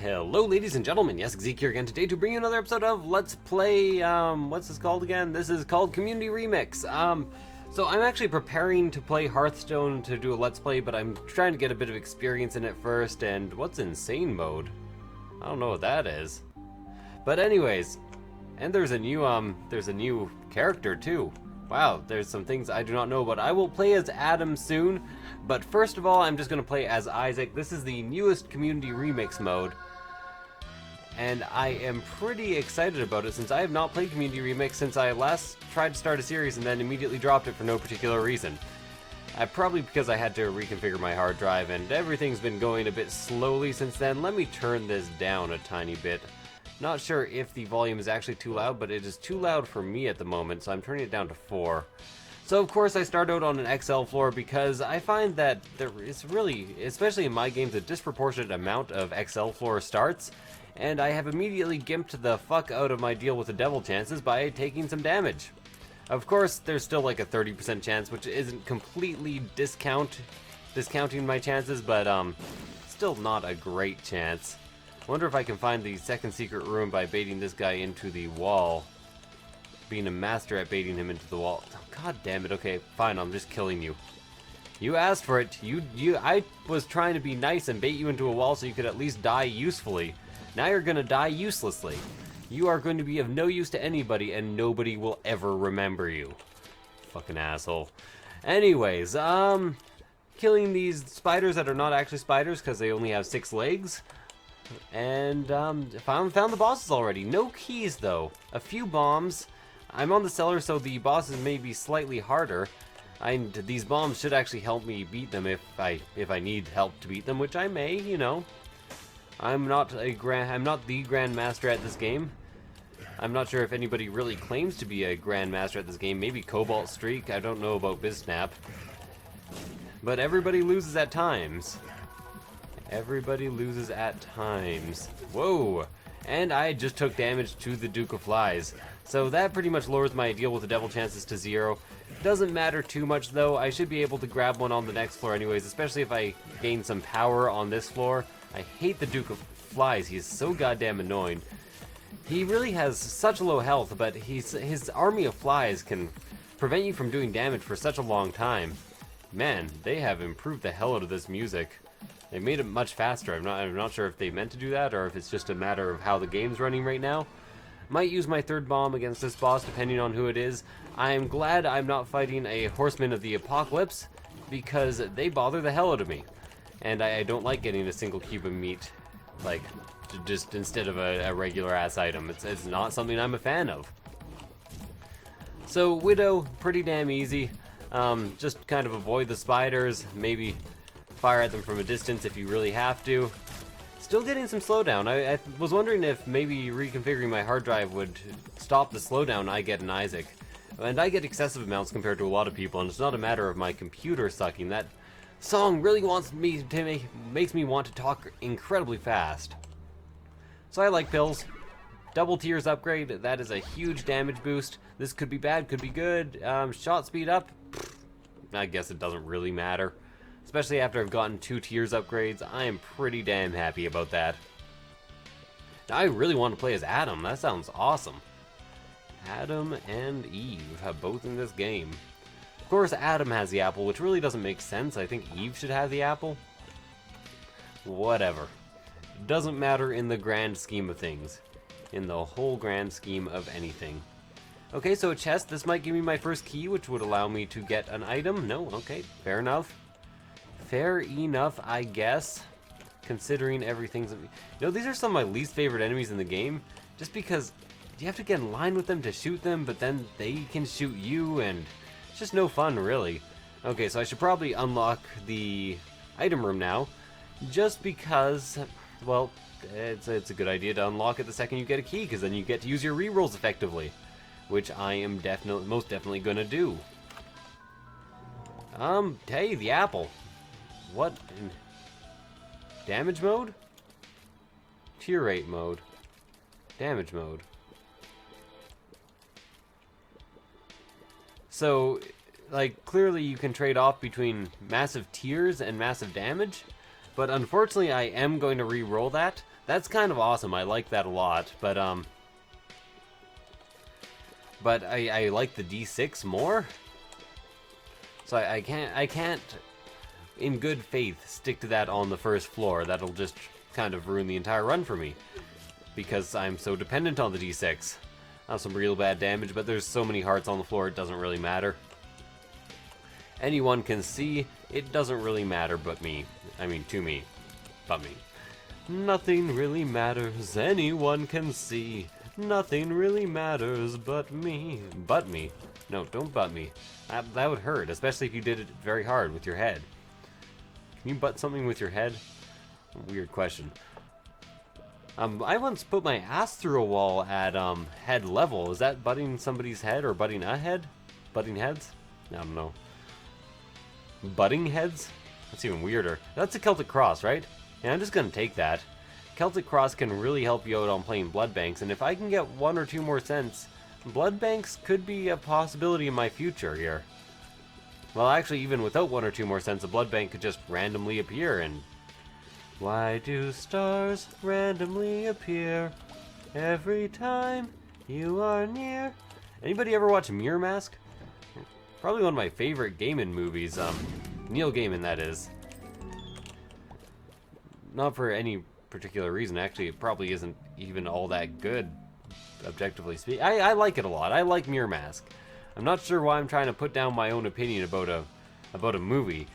Hello ladies and gentlemen, yes, Zeke here again today to bring you another episode of Let's Play, what's this called again? This is called Community Remix. So I'm actually preparing to play Hearthstone to do a Let's Play, but I'm trying to get a bit of experience in it first, and what's Insane Mode? I don't know what that is. But anyways, and there's a new character too. Wow, there's some things I do not know about. I will play as Adam soon, but first of all, I'm just going to play as Isaac. This is the newest Community Remix mode, and I am pretty excited about it since I have not played Community Remix since I last tried to start a series and then immediately dropped it for no particular reason. Probably because I had to reconfigure my hard drive and everything's been going a bit slowly since then. Let me turn this down a tiny bit. Not sure if the volume is actually too loud, but it is too loud for me at the moment, so I'm turning it down to 4. So of course I start out on an XL floor because I find that there is really, especially in my games, a disproportionate amount of XL floor starts, and I have immediately gimped the fuck out of my deal with the devil chances by taking some damage. Of course, there's still like a 30% chance, which isn't completely discounting my chances, but still not a great chance. I wonder if I can find the second secret room by baiting this guy into the wall. Being a master at baiting him into the wall. Oh, God damn it. Okay, fine, I'm just killing you. You asked for it. I was trying to be nice and bait you into a wall so you could at least die usefully. Now you're gonna die uselessly. You are going to be of no use to anybody and nobody will ever remember you. Fucking asshole. Anyways, killing these spiders that are not actually spiders because they only have 6 legs. And found the bosses already. No keys though. A few bombs. I'm on the cellar, so the bosses may be slightly harder. These bombs should actually help me beat them if I need help to beat them, which I may, you know. I'm not the Grand Master at this game. I'm not sure if anybody really claims to be a Grand Master at this game. Maybe Cobalt Streak. I don't know about BizSnap. But everybody loses at times. Everybody loses at times. Whoa! And I just took damage to the Duke of Flies. So that pretty much lowers my deal with the devil chances to 0. Doesn't matter too much though. I should be able to grab one on the next floor anyways, especially if I gain some power on this floor. I hate the Duke of Flies. He's so goddamn annoying. He really has such low health, but his army of flies can prevent you from doing damage for such a long time. Man, they have improved the hell out of this music. They made it much faster. I'm not sure if they meant to do that or if it's just a matter of how the game's running right now. Might use my 3rd bomb against this boss depending on who it is. I'm glad I'm not fighting a Horseman of the Apocalypse because they bother the hell out of me. And I don't like getting a single cube of meat, like, just instead of a regular ass item. It's not something I'm a fan of. So Widow, pretty damn easy. Just kind of avoid the spiders, maybe fire at them from a distance if you really have to. Still getting some slowdown. I was wondering if maybe reconfiguring my hard drive would stop the slowdown I get in Isaac. And I get excessive amounts compared to a lot of people, and it's not a matter of my computer sucking. That song really makes me want to talk incredibly fast. So I like pills. Double Tears upgrade, that is a huge damage boost. This could be bad, could be good. Shot speed up, I guess it doesn't really matter. Especially after I've gotten 2 Tears upgrades, I am pretty damn happy about that. Now I really want to play as Adam, that sounds awesome. Adam and Eve have both in this game. Of course Adam has the apple, which really doesn't make sense. I think Eve should have the apple. Whatever. Doesn't matter in the grand scheme of things. In the whole grand scheme of anything. Okay, so a chest. This might give me my first key, which would allow me to get an item. No? Okay, fair enough. Fair enough, I guess. Considering everything's... You know, these are some of my least favorite enemies in the game. Just because you have to get in line with them to shoot them, but then they can shoot you, and it's just no fun, really. Okay, so I should probably unlock the item room now. Just because, well, it's a good idea to unlock it the second you get a key, because then you get to use your rerolls effectively. Which I am most definitely gonna do. Hey, the apple. What in damage mode? Tear rate mode. Damage mode. So, like, clearly you can trade off between massive tears and massive damage. But unfortunately, I am going to re-roll that. That's kind of awesome. I like that a lot. But I like the D6 more. So I can't, in good faith, stick to that on the first floor. That'll just kind of ruin the entire run for me, because I'm so dependent on the D6. That's some real bad damage, but there's so many hearts on the floor, it doesn't really matter. Anyone can see, it doesn't really matter but me. I mean, to me. But me. Nothing really matters, anyone can see. Nothing really matters but me. But me. No, don't butt me. That would hurt, especially if you did it very hard with your head. Can you butt something with your head? Weird question. I once put my ass through a wall at head level. Is that butting somebody's head or butting a head? Butting heads? I don't know. Butting heads? That's even weirder. That's a Celtic Cross, right? Yeah, I'm just gonna take that. Celtic Cross can really help you out on playing Blood Banks, and if I can get 1 or 2 more cents, Blood Banks could be a possibility in my future here. Well, actually, even without 1 or 2 more cents, a Blood Bank could just randomly appear, and... Why do stars randomly appear every time you are near? Anybody ever watch Mirror Mask? Probably one of my favorite Gaiman movies. Neil Gaiman, that is. Not for any particular reason. Actually, it probably isn't even all that good, objectively speaking. I like it a lot. I like Mirror Mask. I'm not sure why I'm trying to put down my own opinion about a movie.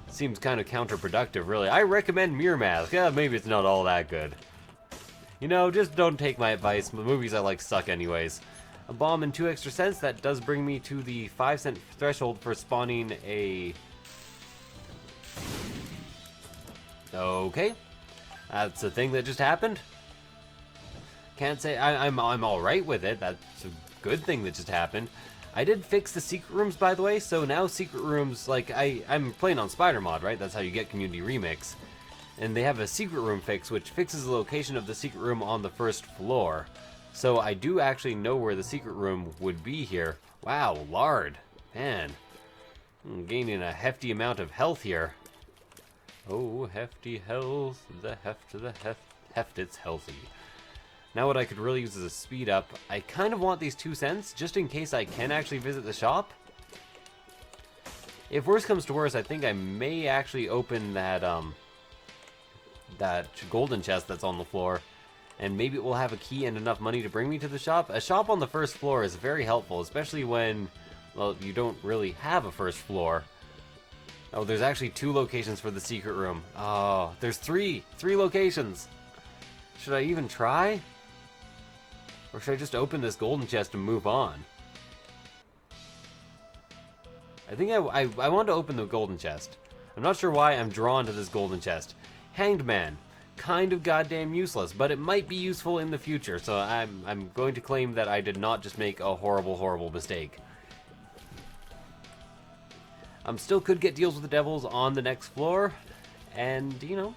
Seems kind of counterproductive, really. I recommend Mirror Mask. Yeah, maybe it's not all that good. You know, just don't take my advice. The movies I like suck anyways. A bomb and 2 extra cents. That does bring me to the 5-cent threshold for spawning a... Okay. That's a thing that just happened. Can't say I'm alright with it. That's a good thing that just happened. I did fix the secret rooms, by the way, so now secret rooms, like, I'm playing on Spider Mod, right? That's how you get Community Remix. And they have a secret room fix, which fixes the location of the secret room on the first floor. So I do actually know where the secret room would be here. Wow, lard. Man. I'm gaining a hefty amount of health here. Oh, hefty health. The heft to the heft, it's healthy. Now what I could really use is a speed up. I kind of want these 2 cents, just in case I can actually visit the shop. If worse comes to worse, I think I may actually open that golden chest that's on the floor, and maybe it will have a key and enough money to bring me to the shop. A shop on the first floor is very helpful, especially when, well, you don't really have a first floor. Oh, there's actually 2 locations for the secret room. Oh, there's 3 locations. Should I even try? Or should I just open this golden chest and move on? I think I want to open the golden chest. I'm not sure why I'm drawn to this golden chest. Hanged Man. Kind of goddamn useless, but it might be useful in the future, so I'm going to claim that I did not just make a horrible, horrible mistake. Still could get deals with the devils on the next floor, and, you know,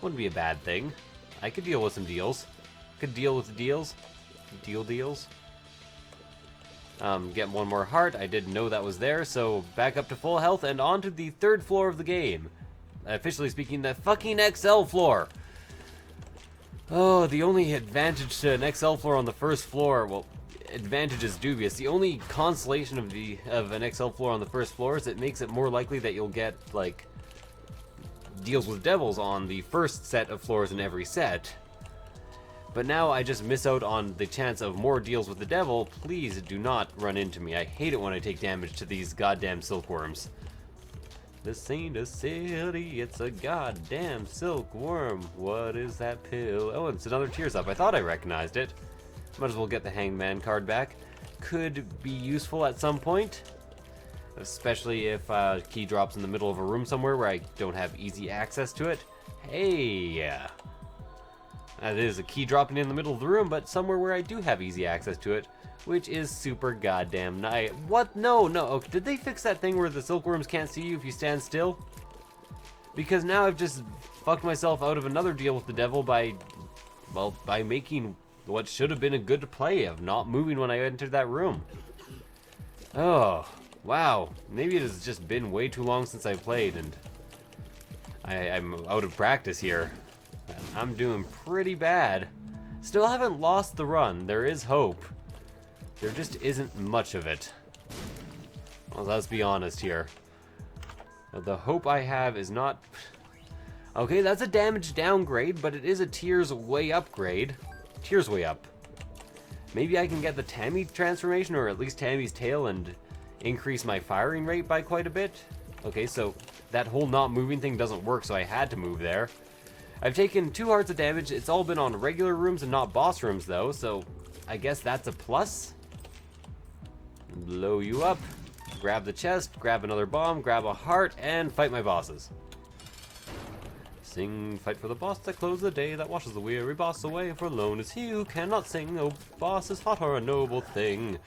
wouldn't be a bad thing. I could deal with some deals. Could deal with the deals. Deals. Get 1 more heart. I didn't know that was there, so back up to full health and on to the 3rd floor of the game. Officially speaking, the fucking XL floor. Oh, the only advantage to an XL floor on the first floor, well, advantage is dubious. The only consolation of an XL floor on the first floor is it makes it more likely that you'll get, like, deals with devils on the first set of floors in every set. But now I just miss out on the chance of more deals with the devil. Please do not run into me. I hate it when I take damage to these goddamn silkworms. This ain't a city, it's a goddamn silkworm. What is that pill? Oh, it's another Tears Up. I thought I recognized it. Might as well get the Hanged Man card back. Could be useful at some point. Especially if a key drops in the middle of a room somewhere where I don't have easy access to it. Hey! That is a key dropping in the middle of the room, but somewhere where I do have easy access to it, which is super goddamn nice. What? No. Oh, did they fix that thing where the silkworms can't see you if you stand still? Because now I've just fucked myself out of another deal with the devil by making what should have been a good play of not moving when I entered that room. Oh, wow. Maybe it has just been way too long since I played, and I'm out of practice here. I'm doing pretty bad. Still haven't lost the run. There is hope. There just isn't much of it. Well, let's be honest here. The hope I have is not... Okay, that's a damage downgrade, but it is a Tears way upgrade. Tears way up. Maybe I can get the Tammy transformation, or at least Tammy's tail, and increase my firing rate by quite a bit. Okay, so that whole not moving thing doesn't work, so I had to move there. I've taken 2 hearts of damage. It's all been on regular rooms and not boss rooms, though, so I guess that's a plus. Blow you up. Grab the chest, grab another bomb, grab a heart, and fight my bosses. Sing, fight for the boss that closes the day, that washes the weary boss away, for alone is he who cannot sing. Oh, boss is hot or a noble thing.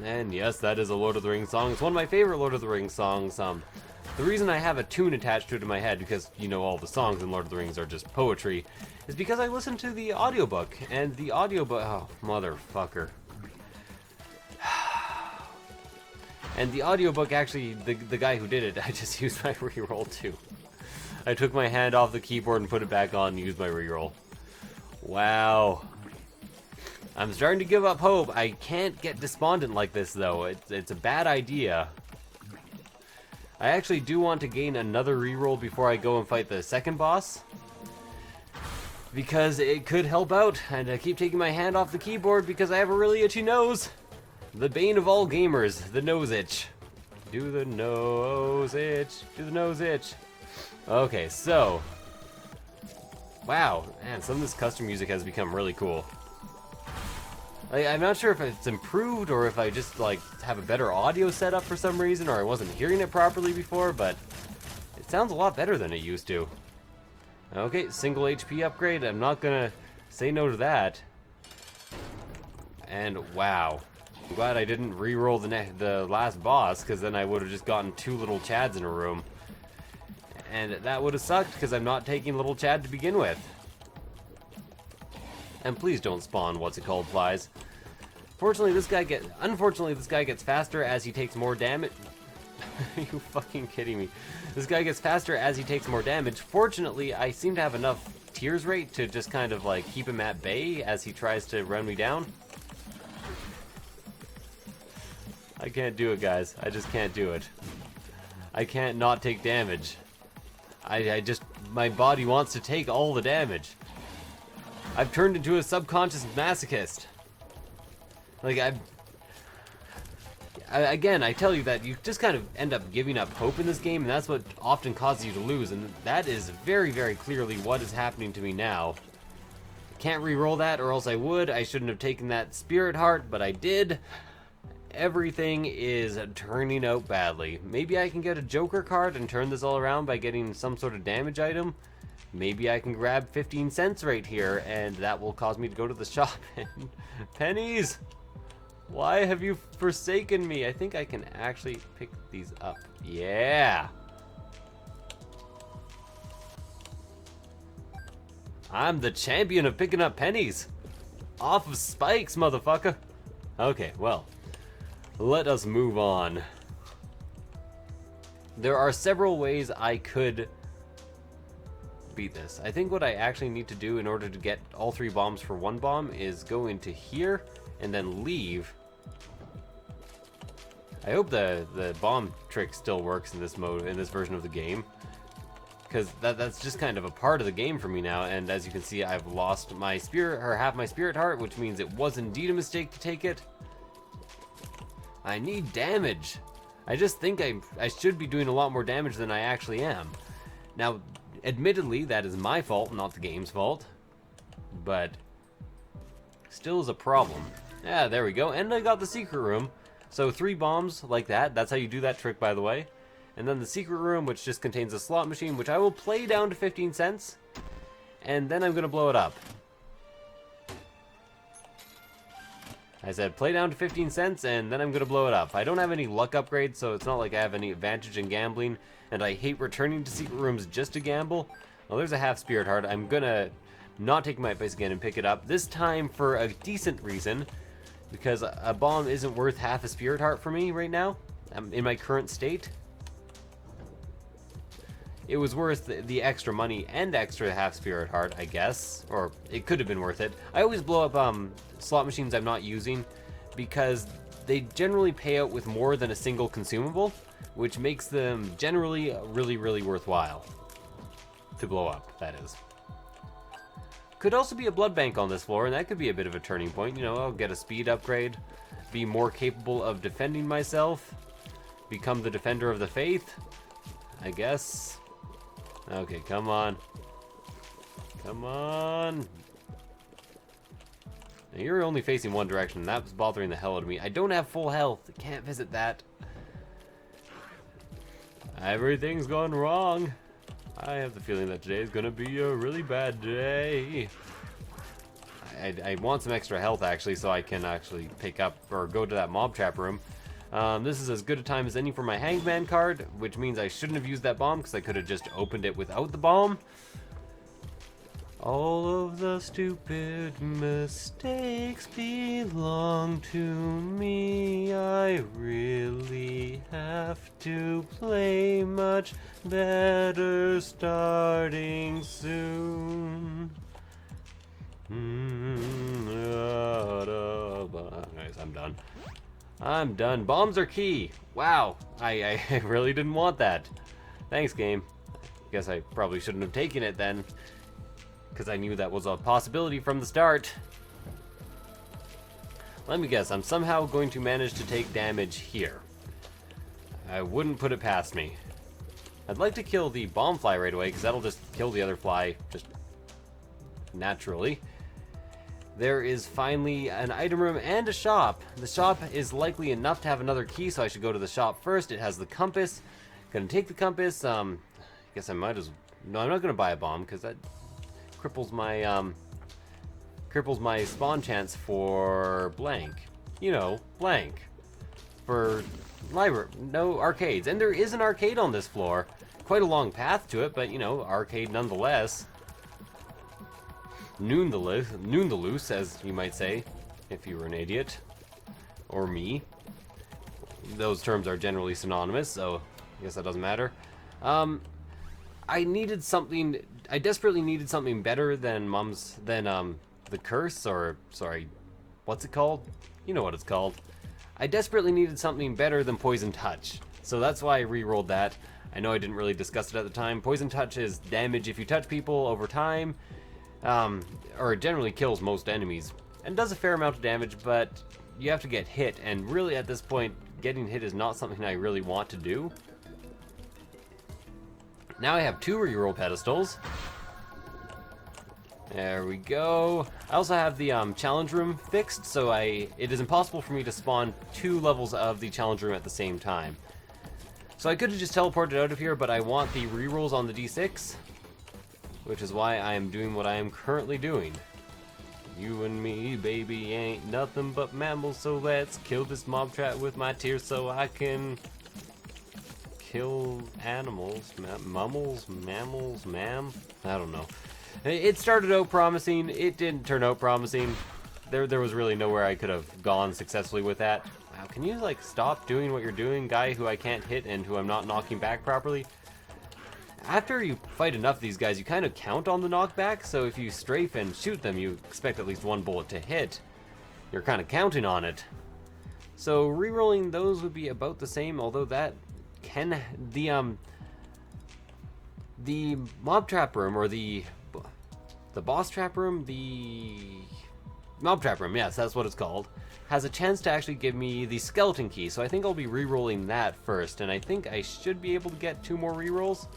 And yes, that is a Lord of the Rings song. It's one of my favorite Lord of the Rings songs. The reason I have a tune attached to it in my head, because, you know, all the songs in Lord of the Rings are just poetry, is because I listened to the audiobook, and the audiobook... Oh, motherfucker. And the audiobook, actually, the guy who did it, I just used my reroll too. I took my hand off the keyboard and put it back on and used my reroll. Wow. I'm starting to give up hope. I can't get despondent like this, though. It's a bad idea. I actually do want to gain another reroll before I go and fight the second boss, because it could help out, and I keep taking my hand off the keyboard because I have a really itchy nose. The bane of all gamers, the nose itch. Do the nose itch, do the nose itch. Okay, so... Wow, man, some of this custom music has become really cool. I'm not sure if it's improved or if I just, like, have a better audio setup for some reason, or I wasn't hearing it properly before, but it sounds a lot better than it used to. Okay, single HP upgrade. I'm not gonna say no to that. And wow. I'm glad I didn't re-roll the last boss, because then I would have just gotten 2 little Chads in a room. And that would have sucked, because I'm not taking little Chad to begin with. And please don't spawn what's-it-called flies. Unfortunately, this guy gets faster as he takes more damage. Are you fucking kidding me? This guy gets faster as he takes more damage. Fortunately, I seem to have enough tears rate to just kind of like keep him at bay as he tries to run me down. I can't do it, guys. I just can't do it. I can't not take damage. I just, my body wants to take all the damage. I've turned into a subconscious masochist. Like, again, I tell you that you just kind of end up giving up hope in this game, and that's what often causes you to lose, and that is very, very clearly what is happening to me now. Can't re-roll that, or else I would. I shouldn't have taken that spirit heart, but I did. Everything is turning out badly. Maybe I can get a Joker card and turn this all around by getting some sort of damage item. Maybe I can grab 15 cents right here, and that will cause me to go to the shop and... Pennies! Why have you forsaken me? I think I can actually pick these up. Yeah! I'm the champion of picking up pennies! Off of spikes, motherfucker! Okay, well... let us move on. There are several ways I could beat this. I think what I actually need to do in order to get all 3 bombs for 1 bomb is go into here and then leave. I hope the bomb trick still works in this mode, in this version of the game, because that's just kind of a part of the game for me now. And as you can see, I've lost my spirit, or half my spirit heart, which means it was indeed a mistake to take it. I need damage. I just think I should be doing a lot more damage than I actually am. Now, admittedly, that is my fault, not the game's fault. But still is a problem. Yeah, there we go. And I got the secret room. So 3 bombs like that. That's how you do that trick, by the way. And then the secret room, which just contains a slot machine, which I will play down to 15 cents. And then I'm going to blow it up. I said play down to 15 cents, and then I'm going to blow it up. I don't have any luck upgrades, so it's not like I have any advantage in gambling, and I hate returning to secret rooms just to gamble. Well, there's a half spirit heart. I'm going to not take my advice again and pick it up, this time for a decent reason, because a bomb isn't worth half a spirit heart for me right now, in my current state. it was worth the extra money and extra half spirit heart, I guess. Or it could have been worth it. I always blow up slot machines I'm not using because they generally pay out with more than a single consumable, which makes them generally really, really worthwhile to blow up, that is. Could also be a blood bank on this floor, and that could be a bit of a turning point. You know, I'll get a speed upgrade, be more capable of defending myself, become the defender of the faith, I guess. Okay, come on. Come on. Now you're only facing one direction, and that was bothering the hell out of me. I don't have full health. I can't visit that. Everything's gone wrong. I have the feeling that today is going to be a really bad day. I want some extra health, actually, so I can actually pick up or go to that mob trap room. This is as good a time as any for my Hangman card, which means I shouldn't have used that bomb because I could have just opened it without the bomb. All of the stupid mistakes belong to me. I really have to play much better starting soon. Anyways, I'm done. I'm done. Bombs are key. Wow, I really didn't want that. Thanks, game. Guess I probably shouldn't have taken it then, because I knew that was a possibility from the start. Let me guess, I'm somehow going to manage to take damage here. I wouldn't put it past me. I'd like to kill the bomb fly right away, because that'll just kill the other fly just naturally. There is finally an item room and a shop. The shop is likely enough to have another key, so I should go to the shop first. It has the compass. Gonna take the compass. Guess I might as... No, I'm not gonna buy a bomb, because that cripples my spawn chance for blank. You know, blank. For library, no arcades. And there is an arcade on this floor. Quite a long path to it, but you know, arcade nonetheless. Noondaloose, as you might say, if you were an idiot. Or me. Those terms are generally synonymous, so I guess that doesn't matter. I desperately needed something better than the curse, or, sorry, what's it called? You know what it's called. I desperately needed something better than Poison Touch, so that's why I re-rolled that. I know I didn't really discuss it at the time. Poison Touch is damage if you touch people over time, or it generally kills most enemies, and does a fair amount of damage, but you have to get hit, and really at this point, getting hit is not something I really want to do. Now I have 2 reroll pedestals. There we go. I also have the challenge room fixed, so it is impossible for me to spawn 2 levels of the challenge room at the same time. So I could have just teleported out of here, but I want the rerolls on the D6, which is why I am doing what I am currently doing. You and me, baby, ain't nothing but mammals, so let's kill this mob trap with my tears so I can kill animals, mammals, I don't know. It started out promising, it didn't turn out promising. There was really nowhere I could have gone successfully with that. Wow, can you like stop doing what you're doing, guy who I can't hit and who I'm not knocking back properly? After you fight enough of these guys, you kind of count on the knockback, so if you strafe and shoot them, you expect at least 1 bullet to hit. You're kind of counting on it. So rerolling those would be about the same, although that can... The mob trap room, or the boss trap room, the mob trap room, yes, that's what it's called, has a chance to actually give me the skeleton key, so I think I'll be rerolling that first, and I think I should be able to get 2 more rerolls.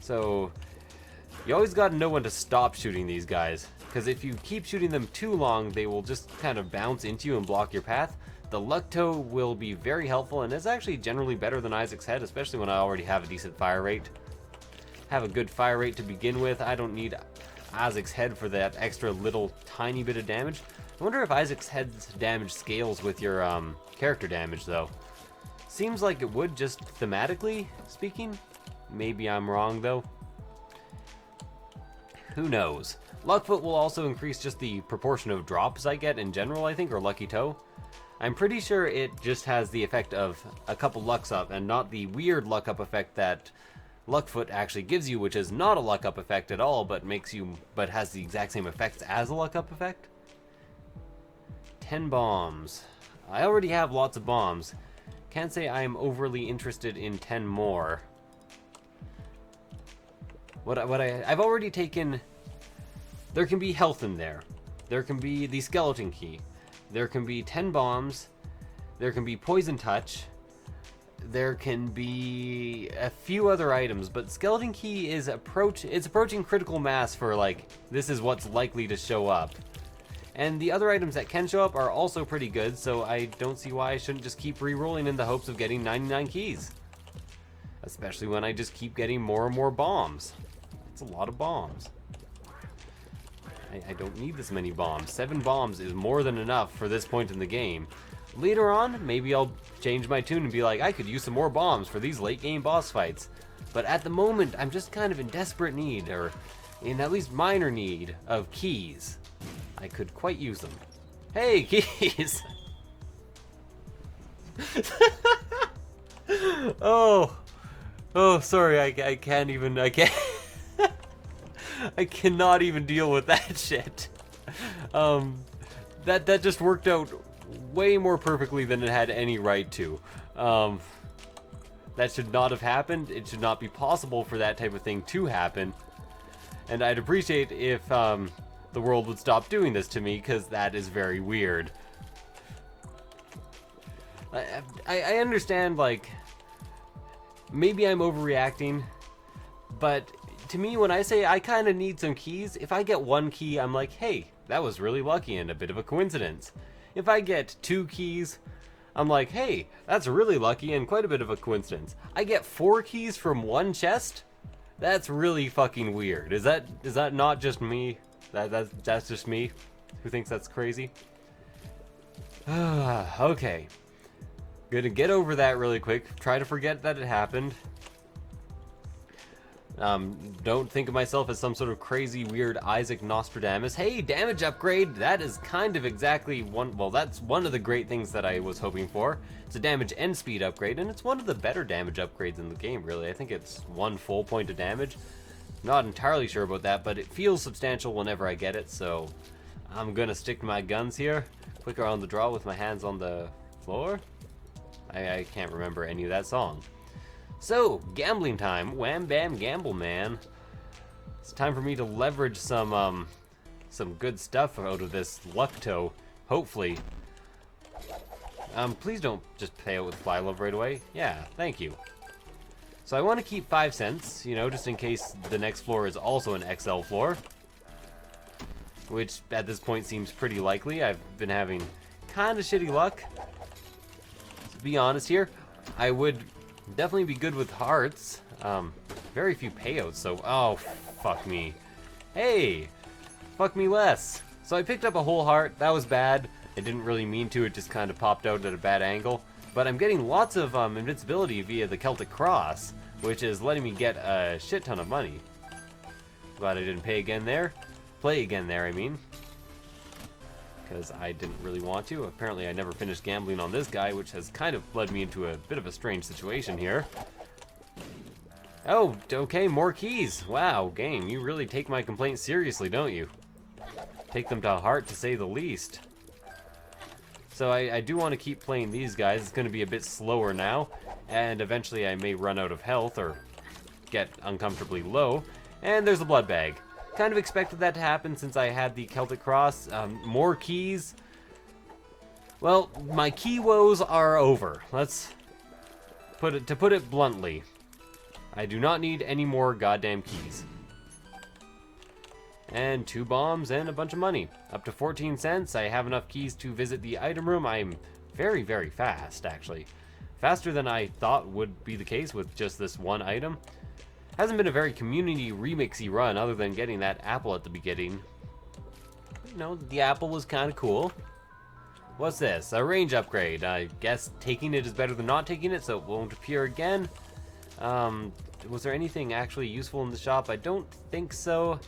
So, you always gotta know when to stop shooting these guys, because if you keep shooting them too long, they will just kind of bounce into you and block your path. The Lucto will be very helpful, and it's actually generally better than Isaac's Head, especially when I already have a decent fire rate. Have a good fire rate to begin with. I don't need Isaac's Head for that extra little tiny bit of damage. I wonder if Isaac's Head's damage scales with your character damage, though. Seems like it would, just thematically speaking. Maybe I'm wrong, though. Who knows? Luckfoot will also increase just the proportion of drops I get in general, I think, or Lucky Toe. I'm pretty sure it just has the effect of a couple lucks up and not the weird luck up effect that Luckfoot actually gives you, which is not a luck up effect at all, but has the exact same effects as a luck up effect. 10 bombs. I already have lots of bombs. Can't say I'm overly interested in 10 more. I've already taken. There can be health in there. There can be the skeleton key. There can be 10 bombs. There can be poison touch. There can be a few other items, but skeleton key is approaching critical mass for like, this is what's likely to show up. And the other items that can show up are also pretty good, so I don't see why I shouldn't just keep re-rolling in the hopes of getting 99 keys. Especially when I just keep getting more and more bombs. It's a lot of bombs. I don't need this many bombs. 7 bombs is more than enough for this point in the game. Later on, maybe I'll change my tune and be like, I could use some more bombs for these late game boss fights. But at the moment, I'm just kind of in desperate need, or in at least minor need, of keys. I could quite use them. Hey, keys! Oh, sorry, I can't even, I cannot even deal with that shit. That just worked out way more perfectly than it had any right to. That should not have happened. It should not be possible for that type of thing to happen. And I'd appreciate if the world would stop doing this to me, because that is very weird. I understand, like, maybe I'm overreacting, but to me, when I say I kind of need some keys, if I get 1 key, I'm like, hey, that was really lucky and a bit of a coincidence. If I get 2 keys, I'm like, hey, that's really lucky and quite a bit of a coincidence. I get 4 keys from 1 chest? That's really fucking weird. Is that not just me? That's just me who thinks that's crazy? Okay. Gonna get over that really quick. Try to forget that it happened. Don't think of myself as some sort of crazy, weird Isaac Nostradamus. Hey, damage upgrade! That is kind of exactly that's one of the great things that I was hoping for. It's a damage and speed upgrade, and it's one of the better damage upgrades in the game, really. I think it's 1 full point of damage. Not entirely sure about that, but it feels substantial whenever I get it, so I'm gonna stick to my guns here. Quicker on the draw with my hands on the floor? I can't remember any of that song. So, gambling time. Wham bam gamble, man. It's time for me to leverage some good stuff out of this Lucto, hopefully. Please don't just pay out with Fly Love right away. Yeah, thank you. So I want to keep 5 cents, you know, just in case the next floor is also an XL floor. Which, at this point, seems pretty likely. I've been having kind of shitty luck. To be honest here, I would definitely be good with hearts. Very few payouts, so... Oh, fuck me. Hey! Fuck me less. So I picked up a whole heart. That was bad. I didn't really mean to. It just kind of popped out at a bad angle. But I'm getting lots of invincibility via the Celtic Cross, which is letting me get a shit ton of money. Glad I didn't play again there, I mean. Because I didn't really want to. Apparently I never finished gambling on this guy, which has kind of led me into a bit of a strange situation here. Oh, okay, more keys. Wow, game, you really take my complaints seriously, don't you? Take them to heart, to say the least. So I do want to keep playing these guys. It's going to be a bit slower now, and eventually I may run out of health or get uncomfortably low. And there's a blood bag. Kind of expected that to happen since I had the Celtic Cross. More keys. Well, my key woes are over. Let's put it bluntly. I do not need any more goddamn keys. And 2 bombs and a bunch of money. Up to 14 cents. I have enough keys to visit the item room. I'm very, very fast, actually. Faster than I thought would be the case with just this one item. Hasn't been a very community remixy run other than getting that apple at the beginning. You know, the apple was kind of cool. What's this? A range upgrade. I guess taking it is better than not taking it, so it won't appear again. Was there anything actually useful in the shop? I don't think so.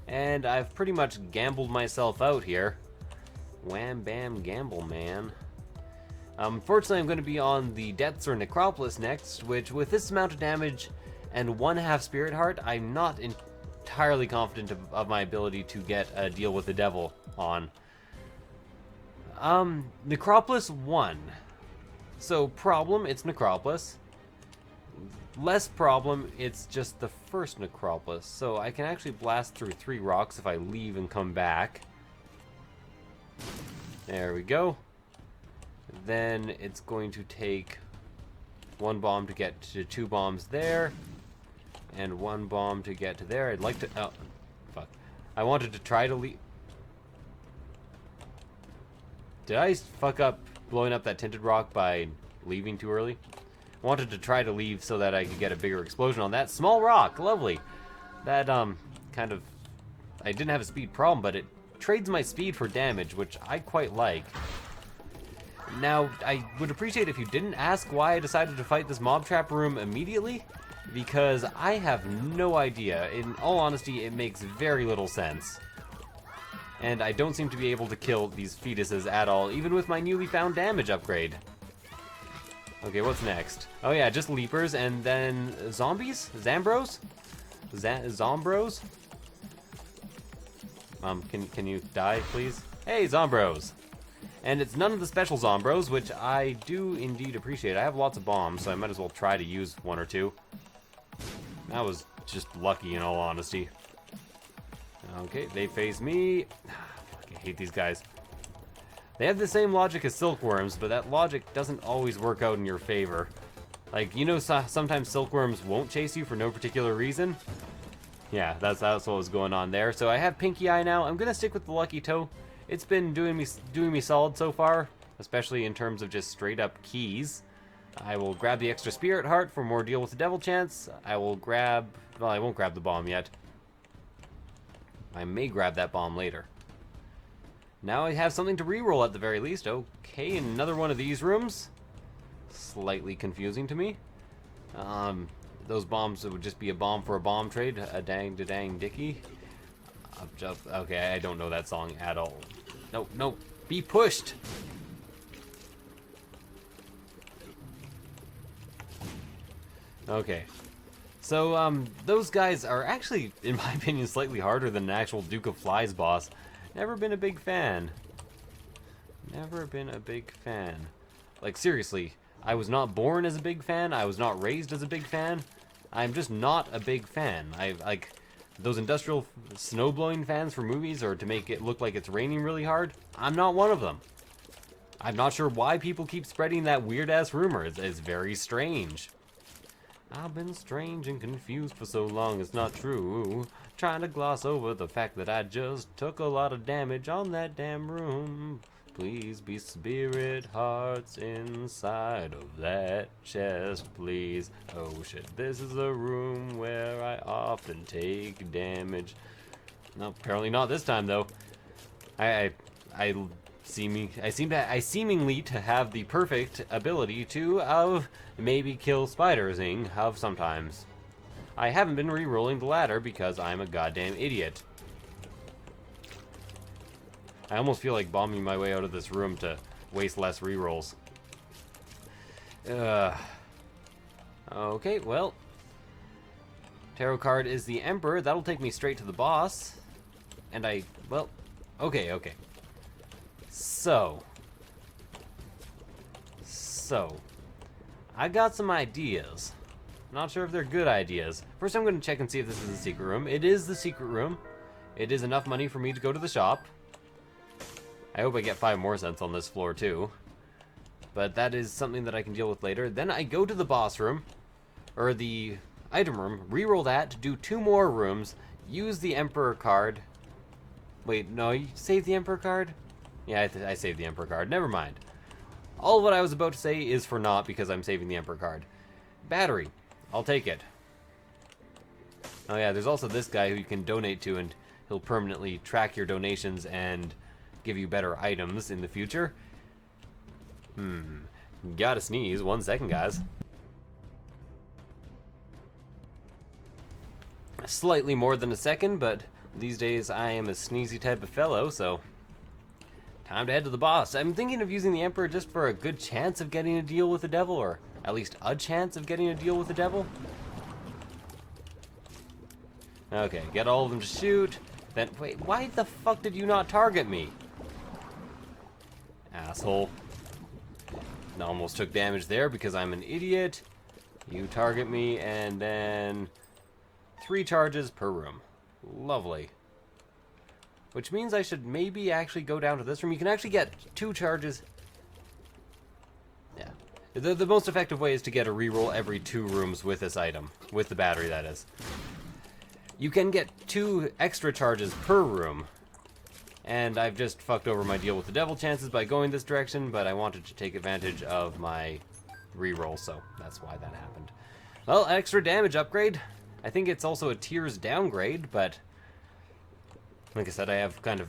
And I've pretty much gambled myself out here. Wham bam gamble, man. Fortunately, I'm going to be on the Depths or Necropolis next, which with this amount of damage and 1/2 Spirit Heart, I'm not entirely confident of my ability to get a deal with the devil on. Necropolis 1. So, problem, it's Necropolis. Less problem, it's just the first Necropolis. So I can actually blast through 3 rocks if I leave and come back. There we go. Then it's going to take 1 bomb to get to 2 bombs there. And 1 bomb to get to there. I'd like to... Oh, fuck. I wanted to try to leave... Did I fuck up blowing up that tinted rock by leaving too early? I wanted to try to leave so that I could get a bigger explosion on that small rock. Lovely. That, kind of... I didn't have a speed problem, but it trades my speed for damage, which I quite like. Now, I would appreciate if you didn't ask why I decided to fight this mob trap room immediately, because I have no idea. In all honesty, it makes very little sense. And I don't seem to be able to kill these fetuses at all, even with my newly found damage upgrade. Okay, what's next? Oh yeah, just leapers, and then zombies? Zambros? Zombros? Can you die, please? Hey, Zombros! And it's none of the special Zombros, which I do indeed appreciate. I have lots of bombs, so I might as well try to use 1 or 2. That was just lucky, in all honesty. Okay, they face me. I hate these guys. They have the same logic as silkworms, but that logic doesn't always work out in your favor. Like, you know, sometimes silkworms won't chase you for no particular reason? Yeah, that's what was going on there. So I have Pinky Eye now. I'm gonna stick with the Lucky Toe. It's been doing me solid so far, especially in terms of just straight up keys. I will grab the extra Spirit Heart for more deal with the devil chance. I will grab... Well, I won't grab the bomb yet. I may grab that bomb later. Now I have something to reroll at the very least. Okay, another one of these rooms. Slightly confusing to me. Those bombs would just be a bomb for a bomb trade. A dang dicky. Okay, I don't know that song at all. No, be pushed! Okay. So, those guys are actually, in my opinion, slightly harder than an actual Duke of Flies boss. Never been a big fan. Never been a big fan. Like, seriously, I was not born as a big fan. I was not raised as a big fan. I'm just not a big fan. Like, those industrial snowblowing fans for movies, or to make it look like it's raining really hard, I'm not one of them. I'm not sure why people keep spreading that weird-ass rumor. It's very strange. I've been strange and confused for so long, it's not true. Trying to gloss over the fact that I just took a lot of damage on that damn room. Please be spirit hearts inside of that chest, please. Oh shit, this is a room where I often take damage. No, apparently not this time though. I seemingly to have the perfect ability to maybe kill spiders-ing of sometimes. I haven't been re-rolling the ladder because I'm a goddamn idiot. I almost feel like bombing my way out of this room to waste less re-rolls. Okay, well. Tarot card is the Emperor. That'll take me straight to the boss. And well, okay. So, I got some ideas. Not sure if they're good ideas. First, I'm going to check and see if this is the secret room. It is the secret room. It is enough money for me to go to the shop. I hope I get 5 more cents on this floor, too. But that is something that I can deal with later. Then I go to the boss room, or the item room, reroll that, do 2 more rooms, use the Emperor card. Wait, no, you saved the Emperor card? Yeah, I saved the Emperor card. Never mind. All of what I was about to say is for naught because I'm saving the Emperor card. Battery. I'll take it. Oh yeah, there's also this guy who you can donate to, and he'll permanently track your donations and give you better items in the future. Gotta sneeze. 1 second, guys. Slightly more than a second, but these days I am a sneezy type of fellow, so Time to head to the boss. I'm thinking of using the Emperor just for a good chance of getting a deal with the devil, or at least a chance of getting a deal with the devil. Okay, get all of them to shoot. Then, wait, why the fuck did you not target me? Asshole. Almost took damage there because I'm an idiot. You target me, and then 3 charges per room. Lovely. Which means I should maybe actually go down to this room. You can actually get 2 charges. Yeah. The most effective way is to get a reroll every 2 rooms with this item. With the battery, that is. You can get 2 extra charges per room. And I've just fucked over my deal with the devil chances by going this direction, but I wanted to take advantage of my reroll, so that's why that happened. Well, extra damage upgrade. I think it's also a tiers downgrade, but like I said, I have kind of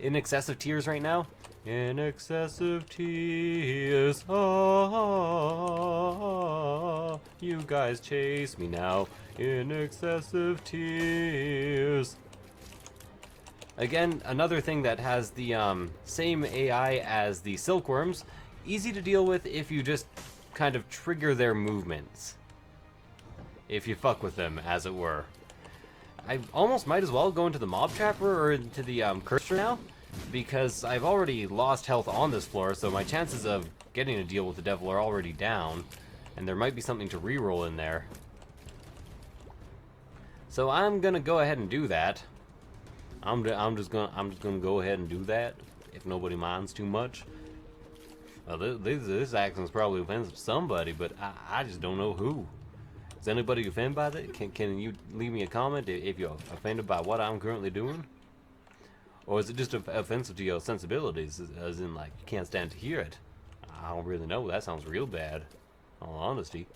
in excessive tiers right now. In excessive tears, you guys chase me now. In excessive tears. Again, another thing that has the same AI as the silkworms. Easy to deal with if you just kind of trigger their movements. If you fuck with them, as it were. I almost might as well go into the mob trapper or into the cursor now, because I've already lost health on this floor, so my chances of getting a deal with the devil are already down, and there might be something to reroll in there. So I'm gonna go ahead and do that. I'm just gonna go ahead and do that if nobody minds too much. Well, this accent's probably offensive to somebody, but I just don't know who. Is anybody offended by that? Can you leave me a comment if you're offended by what I'm currently doing? Or is it just offensive to your sensibilities, as in, like, you can't stand to hear it? I don't really know. That sounds real bad, in all honesty.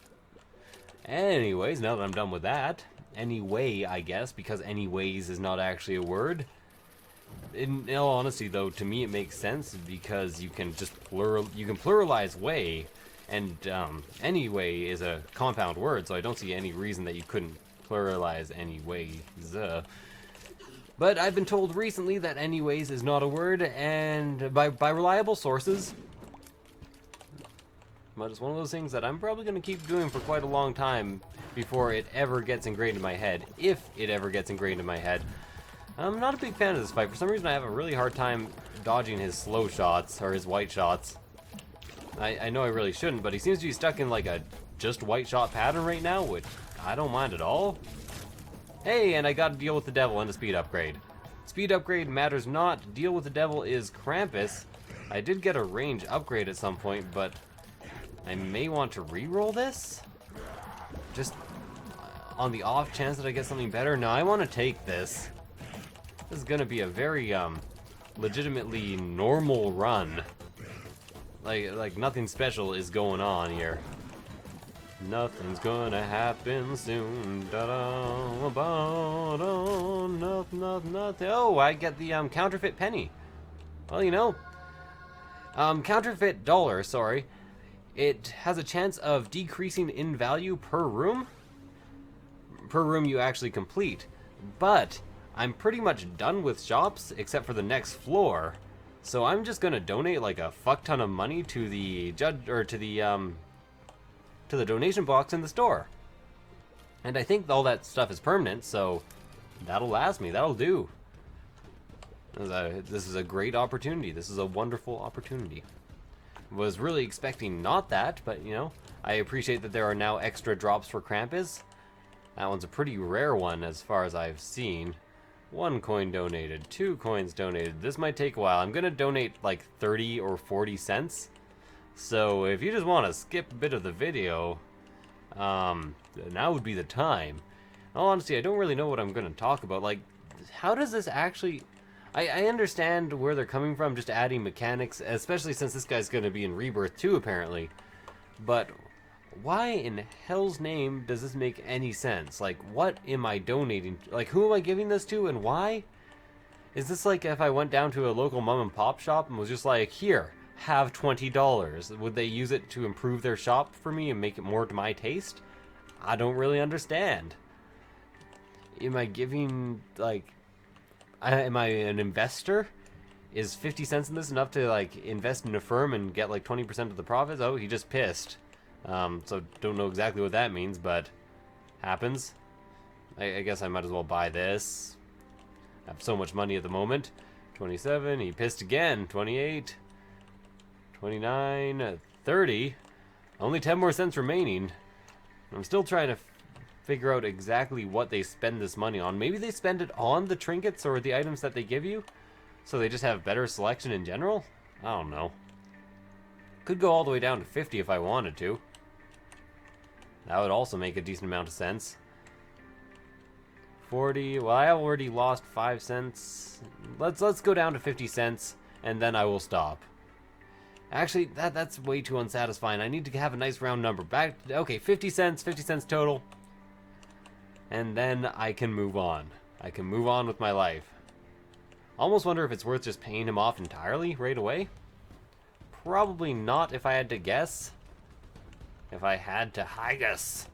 Anyways, now that I'm done with that, anyway, I guess, because anyways is not actually a word. In all honesty, though, to me it makes sense because you can just pluralize way, and anyway is a compound word, so I don't see any reason that you couldn't pluralize anyways. But I've been told recently that anyways is not a word, and by reliable sources. But it's one of those things that I'm probably going to keep doing for quite a long time before it ever gets ingrained in my head, if it ever gets ingrained in my head. I'm not a big fan of this fight. For some reason I have a really hard time dodging his slow shots, or his white shots. I know I really shouldn't, but he seems to be stuck in like a just white shot pattern right now, which I don't mind at all. Hey, and I got to deal with the devil and a speed upgrade. Speed upgrade matters not. Deal with the devil is Krampus. I did get a range upgrade at some point, but I may want to re-roll this? Just on the off chance that I get something better? No, I want to take this. This is going to be a very, legitimately normal run. Like nothing special is going on here. Nothing's gonna happen soon. Da-da, ba-da, nothing. Oh, I get the, counterfeit penny. Well, you know. Counterfeit dollar, sorry. It has a chance of decreasing in value per room. Per room you actually complete. But I'm pretty much done with shops, except for the next floor. So I'm just gonna donate like a fuck ton of money to the to the donation box in the store. And I think all that stuff is permanent, so that'll last me. That'll do. This is a great opportunity. This is a wonderful opportunity. Was really expecting not that, but you know, I appreciate that there are now extra drops for Krampus. That one's a pretty rare one as far as I've seen. 1 coin donated, 2 coins donated. This might take a while. I'm gonna donate like 30 or 40 cents. So if you just want to skip a bit of the video, now would be the time. In all honesty, I don't really know what I'm gonna talk about. Like, how does this actually... I understand where they're coming from, just adding mechanics, especially since this guy's gonna be in Rebirth too, apparently. But why in hell's name does this make any sense? Like, what am I donating? Like, who am I giving this to and why? Is this like if I went down to a local mom and pop shop and was just like, here, have $20. Would they use it to improve their shop for me and make it more to my taste? I don't really understand. Am I giving, like... am I an investor Is 50 cents in this enough to, like, invest in a firm and get, like, 20% of the profits? Oh, he just pissed. So don't know exactly what that means, but happens. I guess I might as well buy this. I have so much money at the moment. 27, he pissed again. 28, 29, 30. Only 10 more cents remaining. I'm still trying to figure out exactly what they spend this money on. Maybe they spend it on the trinkets or the items that they give you, so they just have better selection in general? I don't know. Could go all the way down to 50 if I wanted to. That would also make a decent amount of sense. 40, well, I already lost 5 cents. Let's go down to 50 cents, and then I will stop. Actually, that's way too unsatisfying. I need to have a nice round number. Okay, 50 cents total. And then I can move on. I can move on with my life. Almost wonder if it's worth just paying him off entirely right away. Probably not if I had to guess. If I had to guess.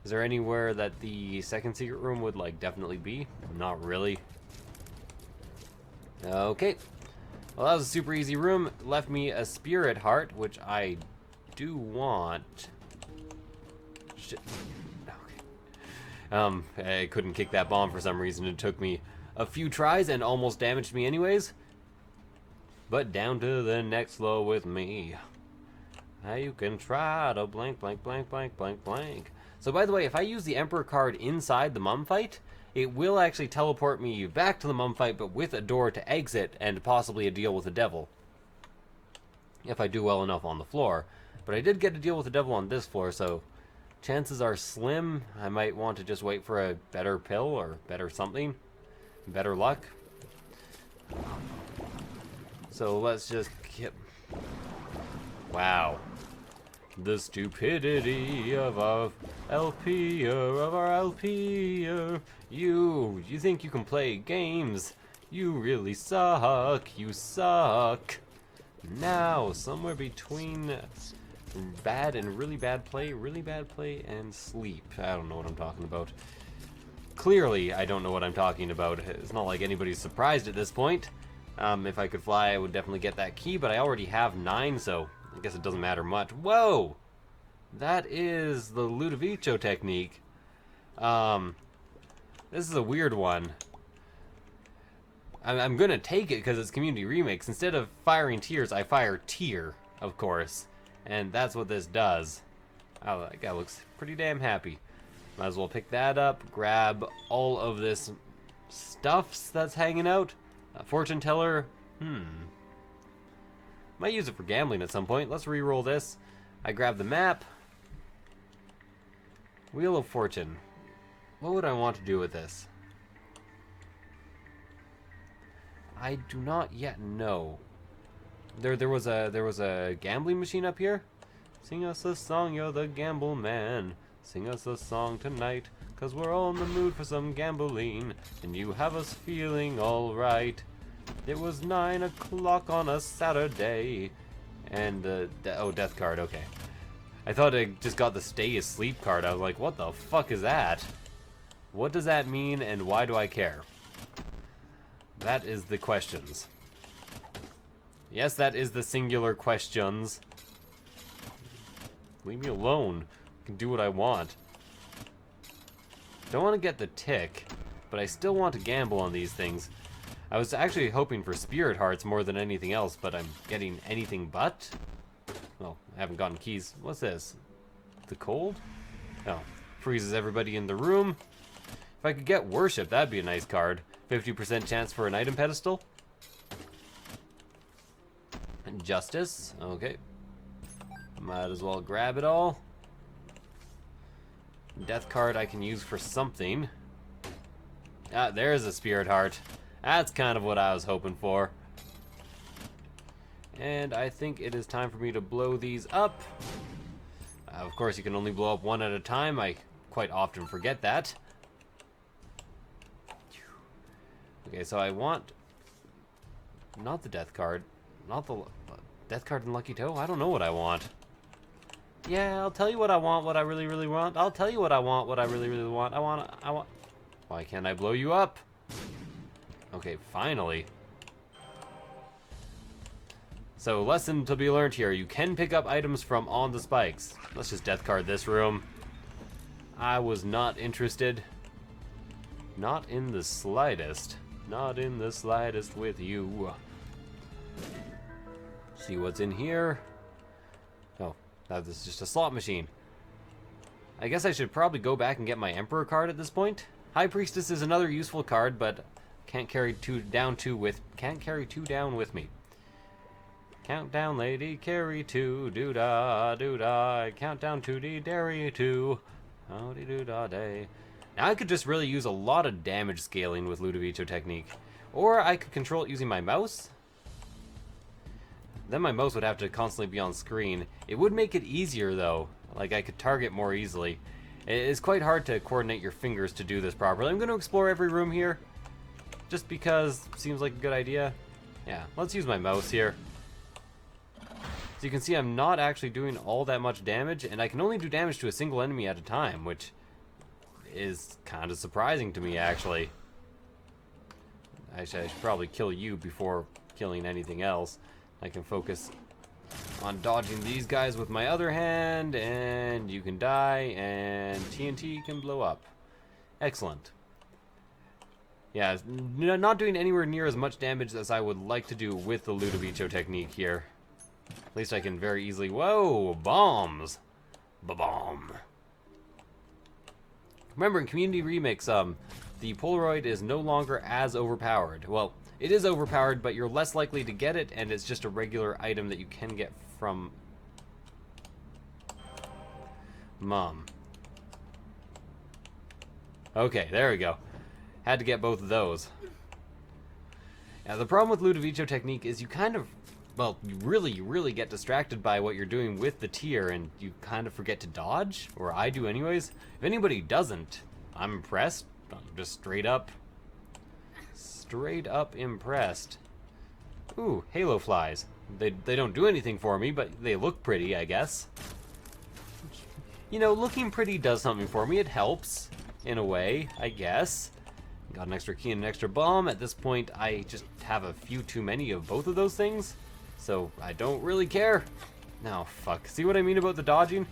Is there anywhere that the second secret room would, like, definitely be? Not really. Okay. Well, that was a super easy room. Left me a spirit heart, which I do want. Shit. Okay. I couldn't kick that bomb for some reason. It took me a few tries and almost damaged me anyways. But down to the next floor with me. Now you can try to blank, blank, blank, blank, blank, blank. So by the way, if I use the Emperor card inside the mum fight, it will actually teleport me back to the mum fight, but with a door to exit and possibly a deal with the devil. If I do well enough on the floor. But I did get a deal with the devil on this floor, so chances are slim. I might want to just wait for a better pill or better something. Better luck. So let's just keep... Wow. The stupidity of our LP, You think you can play games? You really suck. You suck. Now, somewhere between bad and really bad play, and sleep. I don't know what I'm talking about. Clearly, I don't know what I'm talking about. It's not like anybody's surprised at this point. If I could fly, I would definitely get that key, but I already have 9, so I guess it doesn't matter much. Whoa! That is the Ludovico technique. This is a weird one. I'm gonna take it because it's Community Remix. Instead of firing tears, I fire tear, of course. And that's what this does. Oh, that guy looks pretty damn happy. Might as well pick that up, grab all of this stuffs that's hanging out. Fortune teller, might use it for gambling at some point. Let's re-roll this. I grab the map. Wheel of Fortune. What would I want to do with this? I do not yet know. There was a gambling machine up here. Sing us a song, you're the gamble man. Sing us a song tonight, 'cause we're all in the mood for some gambling, and you have us feeling alright. It was 9 o'clock on a Saturday, and oh, death card, okay. I thought I just got the stay asleep card. I was like, what the fuck is that? What does that mean, and why do I care? That is the questions. Yes, that is the singular questions. Leave me alone. I can do what I want. Don't want to get the tick, but I still want to gamble on these things. I was actually hoping for spirit hearts more than anything else, but I'm getting anything but. Well, I haven't gotten keys. What's this? The cold? Oh, freezes everybody in the room. If I could get worship, that'd be a nice card. 50% chance for an item pedestal. And justice. Okay. Might as well grab it all. Death card I can use for something. Ah, there's a spirit heart. That's kind of what I was hoping for. And I think it is time for me to blow these up. Of course, you can only blow up one at a time. I quite often forget that. Okay, so I want... not the death card. Not the death card and Lucky Toe? I don't know what I want. Yeah, I'll tell you what I want, what I really, really want. I'll tell you what I want, what I really, really want. I want... Why can't I blow you up? Okay, finally. So, lesson to be learned here. You can pick up items from on the spikes. Let's just death card this room. I was not interested. Not in the slightest. Not in the slightest with you. See what's in here. Oh, this is just a slot machine. I guess I should probably go back and get my Emperor card at this point. High Priestess is another useful card, but can't carry two down with me. Count down, lady, carry two, doo-da, doo-da, count down to the dairy two, howdy doo-da day. Now I could just really use a lot of damage scaling with Ludovico technique. Or I could control it using my mouse. Then my mouse would have to constantly be on screen. It would make it easier though, like I could target more easily. It's quite hard to coordinate your fingers to do this properly. I'm going to explore every room here, just because it seems like a good idea. Yeah, let's use my mouse here. So you can see I'm not actually doing all that much damage, and I can only do damage to a single enemy at a time, which is kind of surprising to me, actually. Actually, I should probably kill you before killing anything else. I can focus on dodging these guys with my other hand, and you can die, and TNT can blow up. Excellent. Yeah, not doing anywhere near as much damage as I would like to do with the Ludovico technique here. At least I can very easily... Whoa! Bombs! Ba-bomb! Remember, in Community Remix, the Polaroid is no longer as overpowered. Well, it is overpowered, but you're less likely to get it, and it's just a regular item that you can get from... Mom. Okay, there we go. Had to get both of those. Now, the problem with Ludovico technique is you kind of... Well, you really get distracted by what you're doing with the tier, and you kind of forget to dodge, or I do anyways. If anybody doesn't, I'm impressed. I'm just straight up impressed. Ooh, halo flies. They don't do anything for me, but they look pretty, I guess. You know, looking pretty does something for me. It helps, in a way, I guess. Got an extra key and an extra bomb. At this point, I just have a few too many of both of those things. So, I don't really care. No, fuck. See what I mean about the dodging?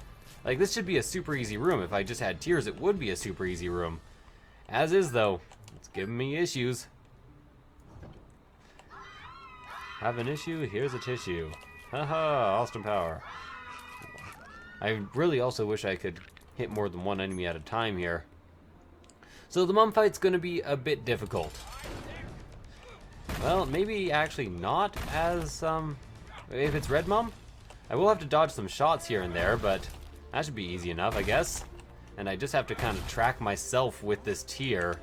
Like, this should be a super easy room. If I just had tiers, it would be a super easy room. As is, though. It's giving me issues. Have an issue? Here's a tissue. Haha, Austin Power. I really also wish I could hit more than one enemy at a time here. So the mum fight's gonna be a bit difficult. Well, maybe actually not as, if it's Red Mum. I will have to dodge some shots here and there, but that should be easy enough, I guess. And I just have to kind of track myself with this tier.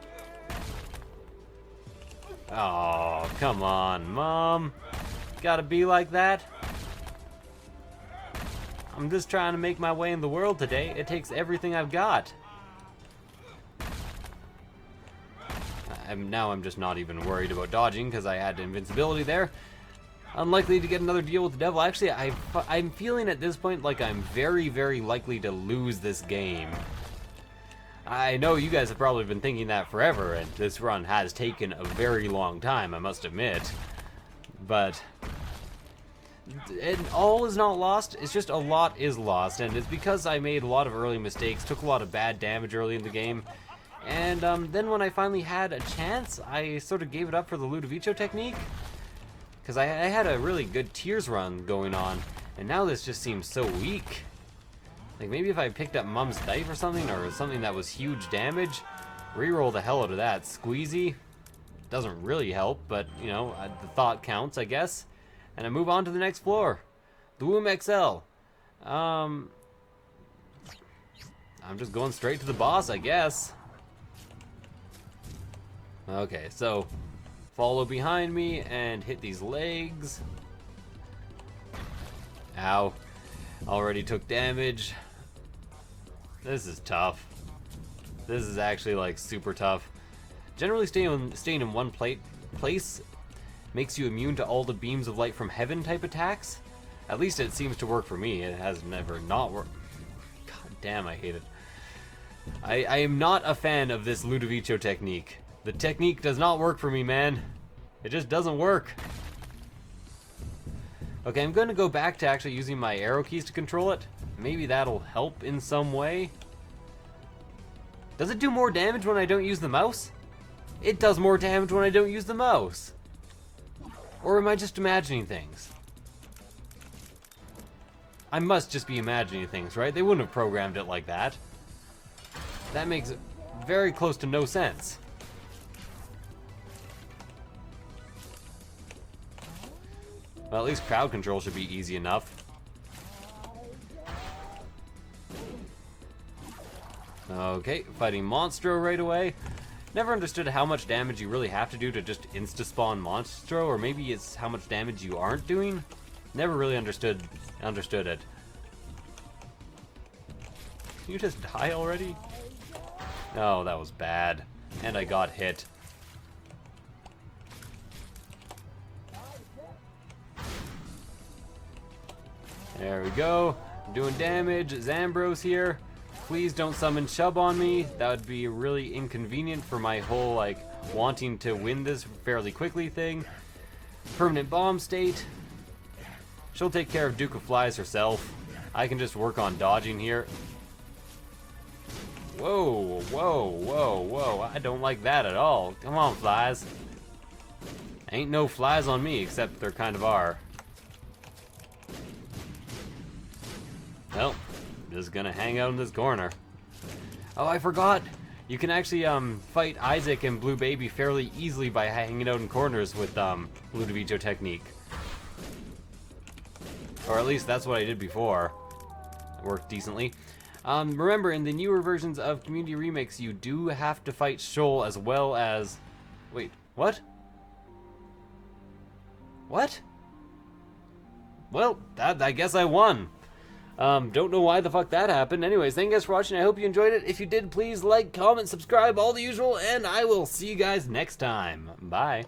Oh, come on, Mom. Gotta be like that? I'm just trying to make my way in the world today. It takes everything I've got. Now I'm just not even worried about dodging because I had invincibility there. Unlikely to get another deal with the devil. Actually, I'm feeling at this point like I'm very likely to lose this game. I know you guys have probably been thinking that forever, and this run has taken a very long time, I must admit. But all is not lost, it's just a lot is lost, and it's because I made a lot of early mistakes, took a lot of bad damage early in the game, and then when I finally had a chance, I sort of gave it up for the Ludovico technique, because I had a really good tiers run going on, and now this just seems so weak. Like, maybe if I picked up Mum's Knife or something that was huge damage, reroll the hell out of that. Squeezy doesn't really help, but, you know, the thought counts, I guess. And I move on to the next floor. The Womb XL. I'm just going straight to the boss, I guess. Okay, so follow behind me and hit these legs. Ow. Already took damage. This is tough. This is actually, like, super tough. Generally staying in one place makes you immune to all the beams of light from heaven type attacks. At least it seems to work for me. It has never not worked. God damn, I hate it. I am not a fan of this Ludovico technique. The technique does not work for me, man. It just doesn't work. Okay, I'm going to go back to actually using my arrow keys to control it. Maybe that'll help in some way. Does it do more damage when I don't use the mouse? It does more damage when I don't use the mouse. Or am I just imagining things? I must just be imagining things, right? They wouldn't have programmed it like that. That makes it very close to no sense. Well, at least crowd control should be easy enough. Okay, fighting Monstro right away. Never understood how much damage you really have to do to just insta-spawn Monstro, or maybe it's how much damage you aren't doing. Never really understood it. You just die already? Oh, that was bad. And I got hit. There we go. Doing damage. Zambros here. Please don't summon Shub on me. That would be really inconvenient for my whole, like, wanting to win this fairly quickly thing. Permanent bomb state. She'll take care of Duke of Flies herself. I can just work on dodging here. Whoa, whoa, whoa, whoa. I don't like that at all. Come on, flies. Ain't no flies on me, except there kind of are. Well, just gonna hang out in this corner. Oh, I forgot. You can actually fight Isaac and Blue Baby fairly easily by hanging out in corners with Ludovico technique. Or at least that's what I did before. It worked decently. Remember, in the newer versions of Community Remix, you do have to fight Shoal as well as... Wait, what? What? Well, I guess I won. Don't know why the fuck that happened. Anyways, thank you guys for watching. I hope you enjoyed it. If you did, please like, comment, subscribe, all the usual, and I will see you guys next time. Bye.